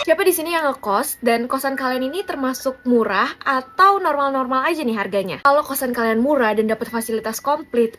Siapa di sini yang ngekos dan kosan kalian ini termasuk murah atau normal-normal aja nih harganya? Kalau kosan kalian murah dan dapat fasilitas komplit,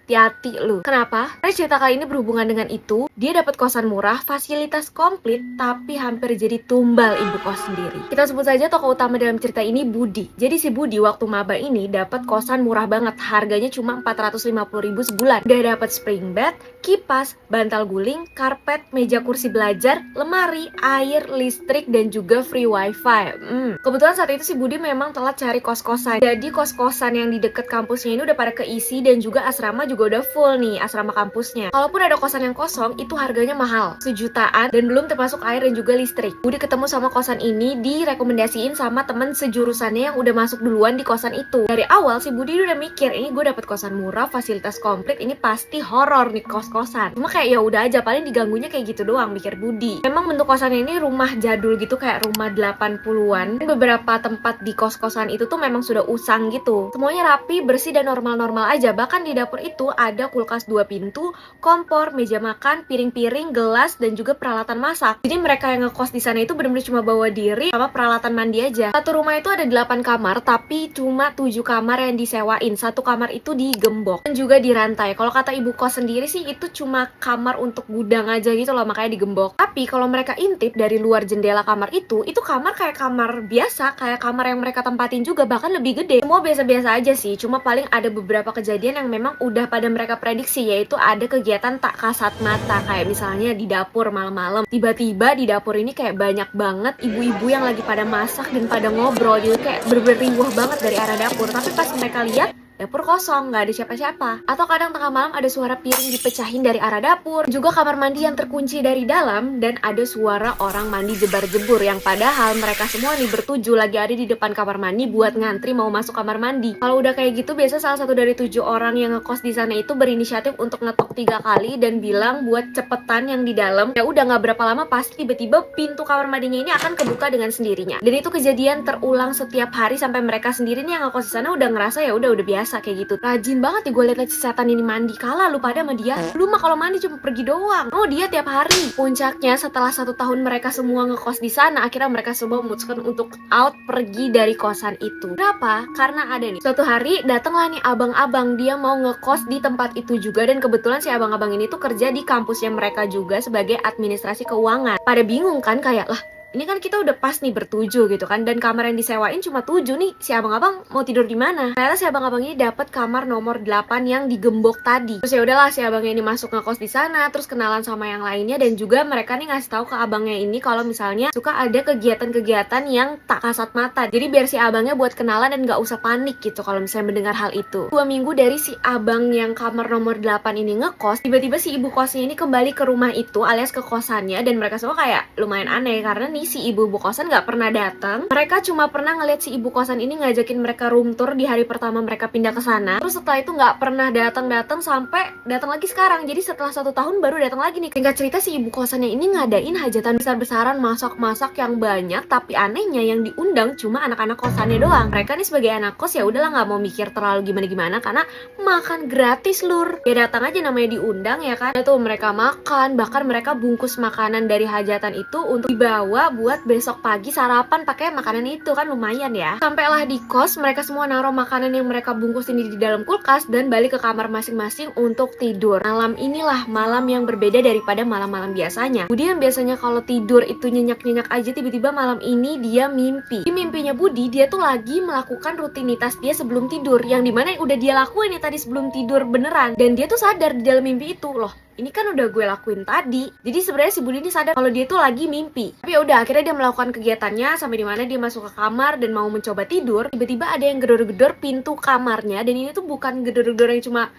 hati-hati lu. Kenapa? Karena cerita kali ini berhubungan dengan itu. Dia dapat kosan murah, fasilitas komplit, tapi hampir jadi tumbal ibu kos sendiri. Kita sebut saja tokoh utama dalam cerita ini Budi. Jadi si Budi waktu maba ini dapat kosan murah banget, harganya cuma 450.000 sebulan. Udah dapat spring bed, kipas, bantal guling, karpet, meja kursi belajar, lemari, air, listrik, dan juga free wifi. Kebetulan saat itu si Budi memang telat cari kos-kosan. Jadi kos-kosan yang di deket kampusnya ini udah pada keisi dan juga asrama juga udah full nih, asrama kampusnya. Kalaupun ada kosan yang kosong, itu harganya mahal, sejutaan, dan belum termasuk air dan juga listrik. Budi ketemu sama kosan ini direkomendasiin sama temen sejurusannya yang udah masuk duluan di kosan itu. Dari awal si Budi udah mikir, ini gue dapet kosan murah, fasilitas komplit, ini pasti horor nih kos-kosan. Cuma kayak ya udah aja, paling diganggunya kayak gitu doang, mikir Budi. Memang bentuk kosannya ini rumah jadul gitu, kayak rumah 80-an. Beberapa tempat di kos-kosan itu tuh memang sudah usang gitu. Semuanya rapi, bersih, dan normal-normal aja. Bahkan di dapur itu ada kulkas 2 pintu, kompor, meja makan, piring-piring, gelas, dan juga peralatan masak. Jadi mereka yang ngekos di sana itu benar-benar cuma bawa diri sama peralatan mandi aja. Satu rumah itu ada 8 kamar, tapi cuma 7 kamar yang disewain. Satu kamar itu digembok dan juga dirantai. Kalau kata ibu kos sendiri sih itu cuma kamar untuk gudang aja gitu loh, makanya digembok. Tapi kalau mereka intip dari luar jendela kamar itu kamar kayak kamar biasa, kayak kamar yang mereka tempatin juga, bahkan lebih gede. Semua biasa-biasa aja sih, cuma paling ada beberapa kejadian yang memang udah pada mereka prediksi, yaitu ada kegiatan tak kasat mata. Kayak misalnya di dapur malam-malam, tiba-tiba di dapur ini kayak banyak banget ibu-ibu yang lagi pada masak dan pada ngobrol gitu, kayak bener-bener banget dari arah dapur. Tapi pas mereka lihat, dapur kosong, nggak ada siapa-siapa. Atau kadang tengah malam ada suara piring dipecahin dari arah dapur, juga kamar mandi yang terkunci dari dalam, dan ada suara orang mandi jebar-jebur, yang padahal mereka semua nih bertujuh lagi ada di depan kamar mandi buat ngantri mau masuk kamar mandi. Kalau udah kayak gitu, biasa salah satu dari 7 orang yang ngekos di sana itu berinisiatif untuk ngetok 3 kali dan bilang buat cepetan yang di dalam. Ya udah nggak berapa lama pasti tiba-tiba pintu kamar mandinya ini akan kebuka dengan sendirinya. Dan itu kejadian terulang setiap hari sampai mereka sendiri nih yang ngekos di sana udah ngerasa ya udah biasa kayak gitu. Rajin banget nih gue liat si setan ini mandi. Kalah lu pada sama dia. Lu mah kalau mandi cuma pergi doang. Oh, dia tiap hari. Puncaknya setelah 1 tahun mereka semua ngekos di sana, akhirnya mereka semua memutuskan untuk out, pergi dari kosan itu. Kenapa? Karena ada nih, suatu hari datanglah nih abang-abang, dia mau ngekos di tempat itu juga, dan kebetulan si abang-abang ini tuh kerja di kampusnya mereka juga sebagai administrasi keuangan. Pada bingung kan, kayak lah, ini kan kita udah pas nih bertujuh gitu kan, dan kamar yang disewain cuma 7 nih, si abang-abang mau tidur di mana? Ternyata si abang-abang ini dapat kamar nomor 8 yang digembok tadi. Terus ya udahlah, si abangnya ini masuk ngekos di sana, terus kenalan sama yang lainnya, dan juga mereka nih ngasih tahu ke abangnya ini kalau misalnya suka ada kegiatan-kegiatan yang tak kasat mata. Jadi biar si abangnya buat kenalan dan gak usah panik gitu kalau misalnya mendengar hal itu. 2 minggu dari si abang yang kamar nomor 8 ini ngekos, tiba-tiba si ibu kosnya ini kembali ke rumah itu alias ke kosannya, dan mereka semua kayak lumayan aneh karena nih si ibu kosan nggak pernah datang. Mereka cuma pernah ngeliat si ibu kosan ini ngajakin mereka room tour di hari pertama mereka pindah ke sana. Terus setelah itu nggak pernah datang sampai datang lagi sekarang. Jadi setelah 1 tahun baru datang lagi nih. Singkat cerita, si ibu kosannya ini ngadain hajatan besar-besaran, masak-masak yang banyak, tapi anehnya yang diundang cuma anak-anak kosannya doang. Mereka nih sebagai anak kos ya udahlah nggak mau mikir terlalu gimana-gimana karena makan gratis lur. Ya datang aja namanya diundang ya kan. Itu mereka makan, bahkan mereka bungkus makanan dari hajatan itu untuk dibawa buat besok pagi sarapan pakai makanan itu, kan lumayan ya. Sampailah di kos, mereka semua naruh makanan yang mereka bungkus ini di dalam kulkas dan balik ke kamar masing-masing untuk tidur. Malam inilah malam yang berbeda daripada malam-malam biasanya. Budi yang biasanya kalau tidur itu nyenyak-nyenyak aja, tiba-tiba malam ini dia mimpi. Di mimpinya Budi, dia tuh lagi melakukan rutinitas dia sebelum tidur, yang dimana udah dia lakuin nih tadi sebelum tidur beneran. Dan dia tuh sadar di dalam mimpi itu, loh ini kan udah gue lakuin tadi. Jadi sebenarnya si Budi ini sadar kalau dia tuh lagi mimpi. Tapi ya udah, akhirnya dia melakukan kegiatannya sampai dimana dia masuk ke kamar dan mau mencoba tidur. Tiba-tiba ada yang gedor-gedor pintu kamarnya, dan ini tuh bukan gedor-gedor yang cuma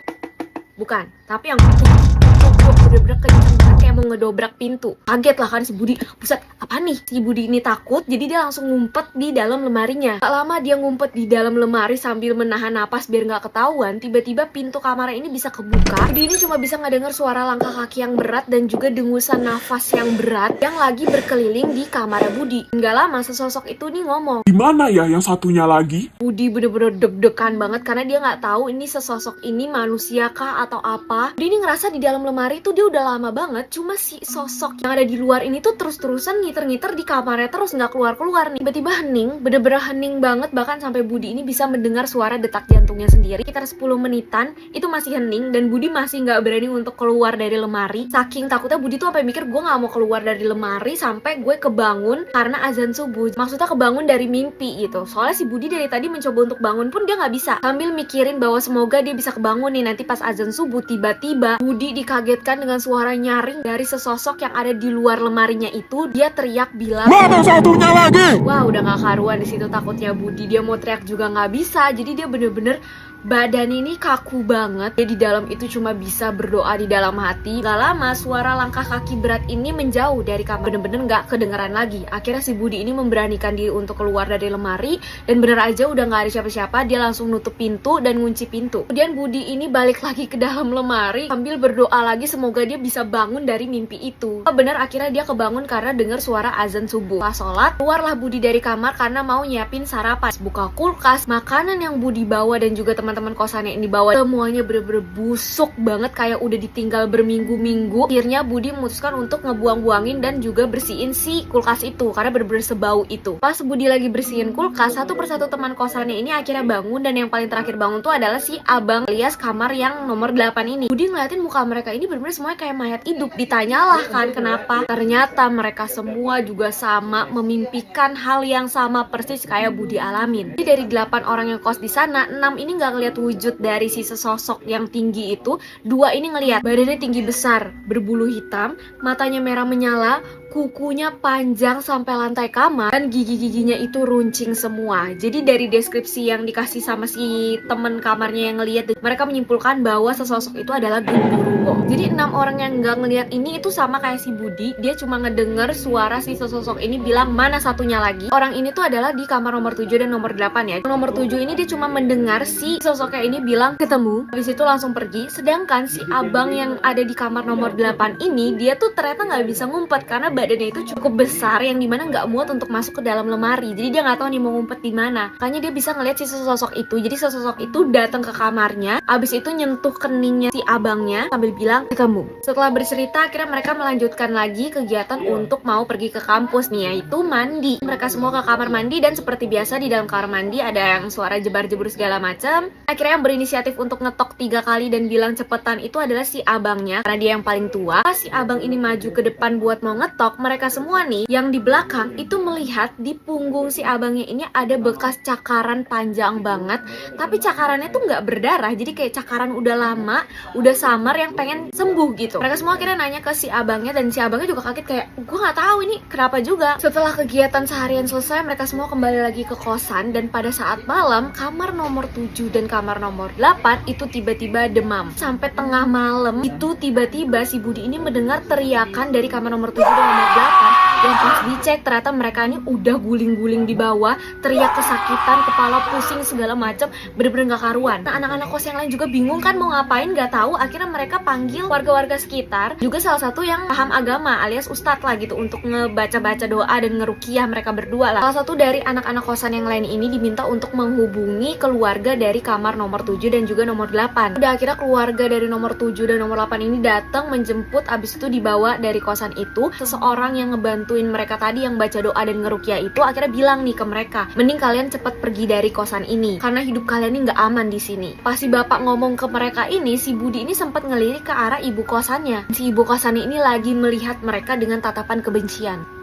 tapi yang bener-bener kenceng banget kayak mau ngedobrak pintu. Kaget lah kan si Budi, buset apa nih? Si Budi ini takut, jadi dia langsung ngumpet di dalam lemarinya. Tak lama dia ngumpet di dalam lemari sambil menahan napas biar nggak ketahuan, tiba-tiba pintu kamarnya ini bisa kebuka. Budi ini cuma bisa ngedenger suara langkah kaki yang berat dan juga dengusan nafas yang berat yang lagi berkeliling di kamarnya Budi. Nggak lama sesosok itu nih ngomong, "Gimana ya yang satunya lagi?" Budi bener-bener deg-degan banget karena dia nggak tahu ini sesosok ini manusia kah atau apa. Budi ini ngerasa di dalam lemari tuh dia udah lama banget, cuma si sosok yang ada di luar ini tuh terus-terusan ngiter-ngiter di kamarnya terus, nggak keluar-keluar nih. Tiba-tiba hening, bener-bener hening banget, bahkan sampai Budi ini bisa mendengar suara detak jantungnya sendiri. Sekitar 10 menitan itu masih hening dan Budi masih nggak berani untuk keluar dari lemari. Saking takutnya Budi tuh sampai mikir, gue nggak mau keluar dari lemari sampai gue kebangun karena azan subuh. Maksudnya kebangun dari mimpi gitu. Soalnya si Budi dari tadi mencoba untuk bangun pun dia nggak bisa. Sambil mikirin bahwa semoga dia bisa kebangun nih nanti pas azan subuh. Tiba-tiba Budi dikagetkan dengan suara nyaring dari sesosok yang ada di luar lemarinya itu. Dia teriak bilang, Mana satunya lagi? wah udah gak karuan di situ takutnya Budi. Dia mau teriak juga nggak bisa. Jadi dia bener-bener badan ini kaku banget. Dia di dalam itu cuma bisa berdoa di dalam hati. Gak lama suara langkah kaki berat ini menjauh dari kamar. Bener-bener gak kedengeran lagi. Akhirnya si Budi ini memberanikan diri untuk keluar dari lemari. Dan bener aja udah gak ada siapa-siapa. Dia langsung nutup pintu dan ngunci pintu. Kemudian Budi ini balik lagi ke dalam lemari sambil berdoa lagi semoga dia bisa bangun dari mimpi itu. Bener akhirnya dia kebangun karena dengar suara azan subuh. Pas sholat, keluarlah Budi dari kamar karena mau nyiapin sarapan. Buka kulkas, makanan yang Budi bawa dan juga teman-teman kosannya ini bawa semuanya bener-bener busuk banget, kayak udah ditinggal berminggu-minggu. Akhirnya Budi memutuskan untuk ngebuang-buangin dan juga bersihin si kulkas itu karena bener-bener sebau itu. Pas Budi lagi bersihin kulkas, satu persatu teman kosannya ini akhirnya bangun dan yang paling terakhir bangun tuh adalah si abang alias kamar yang nomor 8 ini. Budi ngeliatin muka mereka ini bener-bener semuanya kayak mayat hidup. Ditanyalah kan kenapa? Ternyata mereka semua juga sama memimpikan hal yang sama persis kayak Budi alamin. Jadi dari 8 orang yang kos di sana, 6 ini nggak ngeliat wujud dari si sesosok yang tinggi itu. 2 ini ngeliat badannya tinggi besar, berbulu hitam, matanya merah menyala, kukunya panjang sampai lantai kamar, dan gigi-giginya itu runcing semua. Jadi dari deskripsi yang dikasih sama si temen kamarnya yang ngeliat, mereka menyimpulkan bahwa sesosok itu adalah genderuwo. Jadi 6 orang yang nggak ngeliat ini itu sama kayak si Budi. Dia cuma ngedenger suara si sesosok ini bilang mana satunya lagi. Orang ini tuh adalah di kamar nomor 7 dan nomor 8 ya. Nomor 7 ini dia cuma mendengar si sosoknya ini bilang ketemu, habis itu langsung pergi. Sedangkan si abang yang ada di kamar nomor 8 ini, dia tuh ternyata nggak bisa ngumpet karena badannya itu cukup besar yang dimana nggak muat untuk masuk ke dalam lemari. Jadi dia nggak tahu nih mau ngumpet di mana. Makanya dia bisa ngeliat si sosok itu. Jadi sosok itu datang ke kamarnya, abis itu nyentuh keningnya si abangnya sambil bilang ketemu. Setelah bercerita, akhirnya mereka melanjutkan lagi kegiatan untuk mau pergi ke kampus nih, yaitu mandi. Mereka semua ke kamar mandi dan seperti biasa di dalam kamar mandi ada yang suara jebar-jebur segala macam. Akhirnya yang berinisiatif untuk ngetok 3 kali dan bilang cepetan itu adalah si abangnya karena dia yang paling tua. Pas si abang ini maju ke depan buat mau ngetok, mereka semua nih yang di belakang itu melihat di punggung si abangnya ini ada bekas cakaran panjang banget, tapi cakarannya tuh nggak berdarah, jadi kayak cakaran udah lama, udah samar yang pengen sembuh gitu. Mereka semua akhirnya nanya ke si abangnya dan si abangnya juga kaget kayak gue nggak tahu ini kenapa juga. Setelah kegiatan seharian selesai, mereka semua kembali lagi ke kosan dan pada saat malam kamar nomor 7 dan kamar nomor 8 itu tiba-tiba demam. Sampai tengah malam itu tiba-tiba si Budi ini mendengar teriakan dari kamar nomor 7 dan nomor 8 yang pas dicek ternyata mereka ini udah guling-guling di bawah, teriak kesakitan, kepala pusing segala macam, bener-bener gak karuan. Nah anak-anak kos yang lain juga bingung kan mau ngapain, gak tahu. Akhirnya mereka panggil warga-warga sekitar, juga salah satu yang paham agama alias ustadz lah gitu untuk ngebaca-baca doa dan ngerukiah mereka berdua lah. Salah satu dari anak-anak kosan yang lain ini diminta untuk menghubungi keluarga dari kamar nomor 7 dan juga nomor 8. Udah akhirnya keluarga dari nomor 7 dan nomor 8 ini datang menjemput, abis itu dibawa dari kosan itu. Seseorang yang ngebantuin mereka tadi yang baca doa dan ngerukiah itu akhirnya bilang nih ke mereka, mending kalian cepet pergi dari kosan ini karena hidup kalian ini nggak aman di sini. Pas si bapak ngomong ke mereka ini, si Budi ini sempat ngelirik ke arah ibu kosannya. Si ibu kosannya ini lagi melihat mereka dengan tatapan kebencian.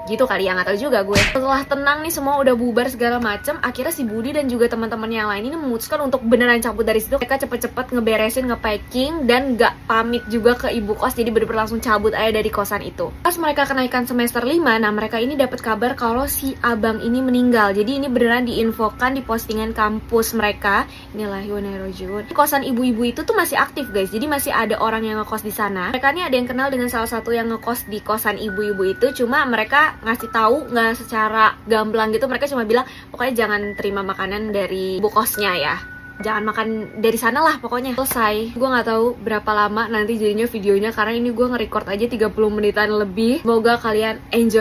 Gitu kali ya, nggak tahu juga gue. Setelah tenang nih semua udah bubar segala macem, akhirnya si Budi dan juga teman-teman yang lain ini memutuskan untuk beneran cabut dari situ. Mereka cepet-cepet ngeberesin, ngepacking dan nggak pamit juga ke ibu kos, jadi bener-bener langsung cabut aja dari kosan itu. Pas mereka kenaikan semester 5, nah mereka ini dapat kabar kalau si abang ini meninggal. Jadi ini beneran diinfokan di postingan kampus mereka. Inilah Yunerojun. Kosan ibu-ibu itu tuh masih aktif guys, jadi masih ada orang yang ngekos di sana. Mereka ini ada yang kenal dengan salah satu yang ngekos di kosan ibu-ibu itu, cuma mereka ngasih tahu nggak secara gamblang gitu. Mereka cuma bilang pokoknya jangan terima makanan dari ibu kosnya ya, jangan makan dari sana lah pokoknya. Selesai. Gue nggak tahu berapa lama nanti jadinya videonya karena ini gue nge-record aja 30 menitan lebih. Semoga kalian enjoy